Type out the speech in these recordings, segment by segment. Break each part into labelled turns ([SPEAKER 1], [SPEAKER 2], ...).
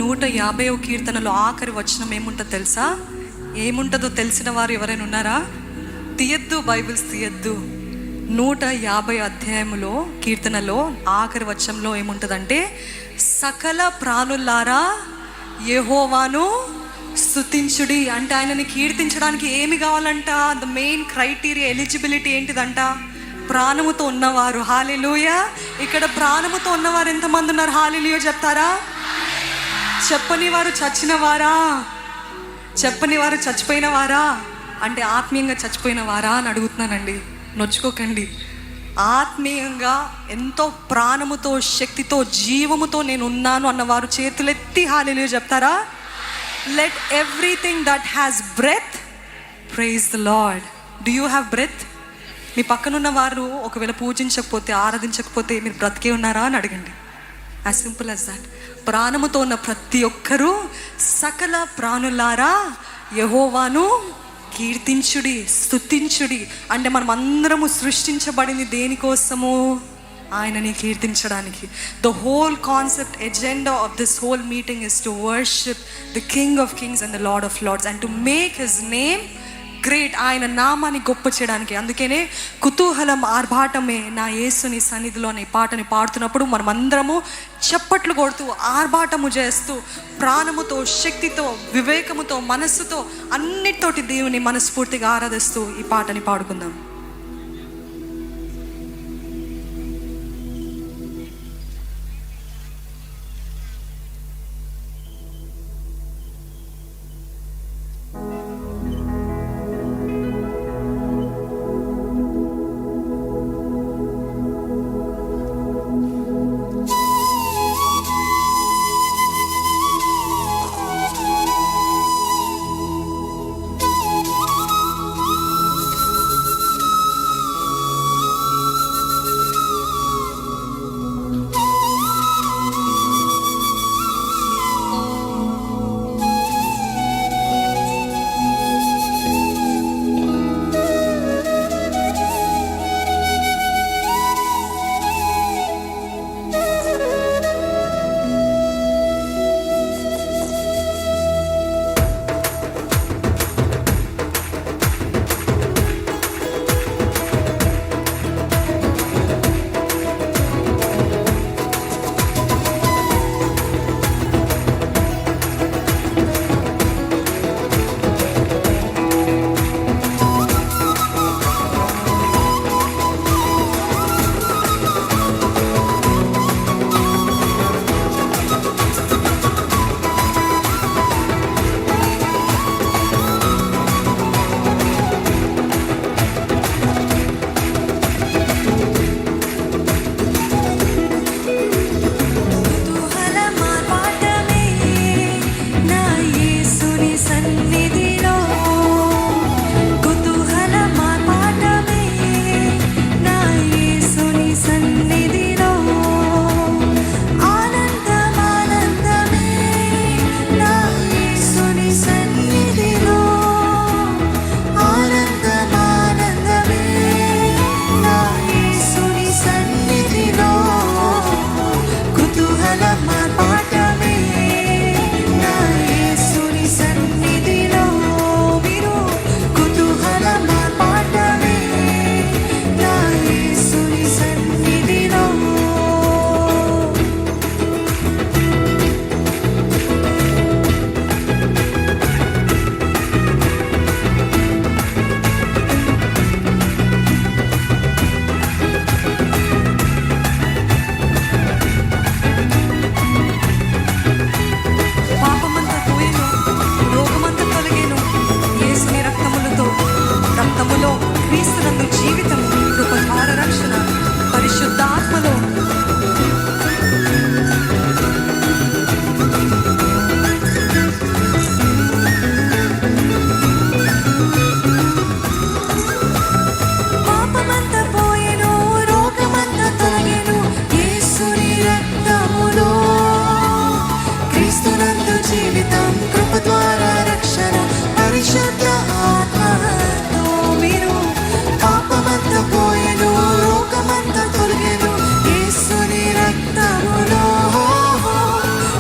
[SPEAKER 1] 150వ కీర్తనలో ఆఖరి వచనం ఏముంటుందో తెలుసా? ఏముంటుందో తెలిసిన వారు ఎవరైనా ఉన్నారా? తీయద్దు, బైబిల్స్ తీయద్దు. 150 అధ్యాయములో కీర్తనలో ఆఖరి వచనంలో ఏముంటుందంటే, సకల ప్రాణులారా యెహోవాను స్తుతించుడి. అంటే ఆయనని కీర్తించడానికి ఏమి కావాలంట? ద మెయిన్ క్రైటీరియా, ఎలిజిబిలిటీ ఏంటిదంట? ప్రాణముతో ఉన్నవారు. హల్లెలూయా. ఇక్కడ ప్రాణముతో ఉన్నవారు ఎంతమంది ఉన్నారు? హల్లెలూయా చెప్తారా? చెప్పని వారు చచ్చిన వారా? చెప్పని వారు చచ్చిపోయిన వారా? అంటే ఆత్మీయంగా చచ్చిపోయిన వారా అని అడుగుతున్నానండి. నొచ్చుకోకండి. ఆత్మీయంగా ఎంతో ప్రాణముతో, శక్తితో, జీవముతో నేను ఉన్నాను అన్నవారు చేతులెత్తి హల్లెలూయా చెప్తారా? Let everything that has breath praise the lord. Do you have breath? మీ పక్కనున్న వారు ఒకవేళ పూజించకపోతే, ఆరాధించకపోతే మీరు బ్రతికే ఉన్నారా అని అడగండి. As simple as that. ప్రాణముతో ఉన్న ప్రతి ఒక్కరూ సకల ప్రాణులారా యెహోవాను కీర్తించుడి, స్తుతించుడి. అంటే మనం అందరము సృష్టించబడింది దేనికోసము? ఆయనని కీర్తించడానికి. The whole concept, agenda of this whole meeting is to worship the king of kings and the lord of lords and to make his name great. ఆయన నామాన్ని గొప్ప చేయడానికి. అందుకనే కుతూహలం ఆర్భాటమే నా యేసుని సన్నిధిలో అనే పాటని పాడుతున్నప్పుడు మనం అందరము చప్పట్లు కొడుతూ, ఆర్భాటము చేస్తూ, ప్రాణముతో, శక్తితో, వివేకముతో, మనస్సుతో, అన్నిటితోటి దేవుని మనస్ఫూర్తిగా ఆరాధిస్తూ ఈ పాటని పాడుకుందాం.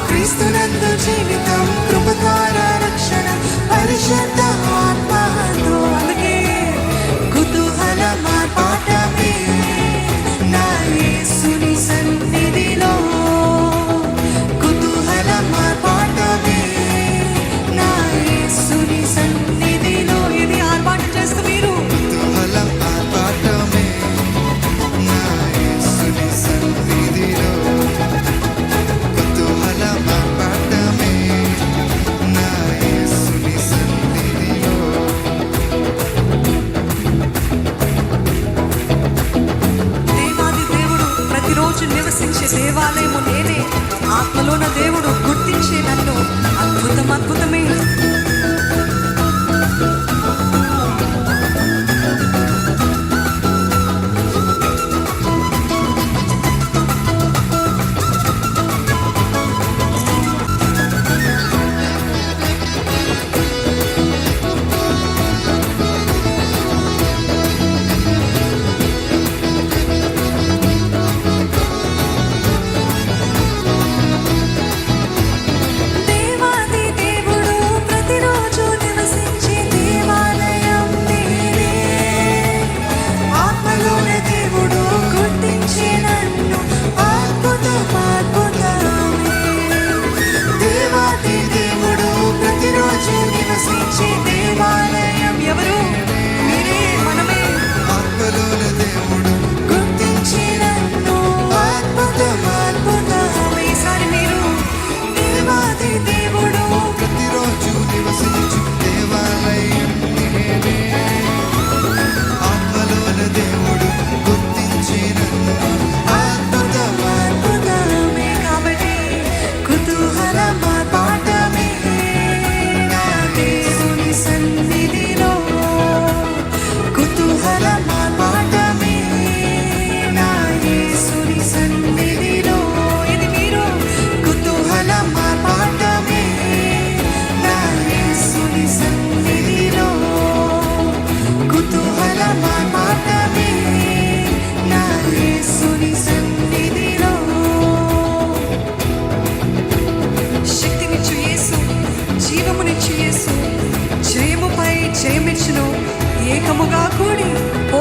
[SPEAKER 2] క్రీస్తునందు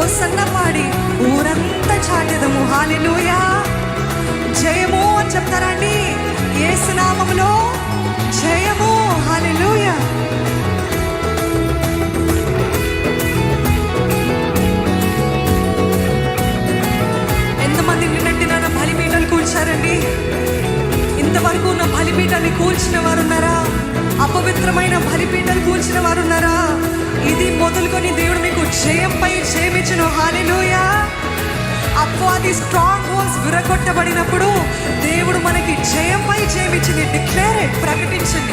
[SPEAKER 1] హోసన్న పాడి ఊరంతా చాటెదము. హల్లెలూయా. జయము అని చెప్తారండి. యేసు నామములో జయము. హల్లెలూయా. ఎంతమంది నిన్నటి నా బలిపీఠాలు కూల్చారండి? ఇంతవరకు నా బలిపీఠాన్ని కూల్చిన వారు ఉన్నారా? అపవిత్రమైన బలిపీఠాలు కూల్చిన వారు ఉన్నారా? ఇది మొదలుకొని దేవుడు మీకు జయంపై జయమిచ్చును. హల్లెలూయా. అపవాది స్ట్రాంగ్ హోల్డ్స్ విరగొట్టబడినప్పుడు దేవుడు మనకి జయంపై జయమిచ్చింది. డిక్లేర్ ఇట్, ప్రకటించండి.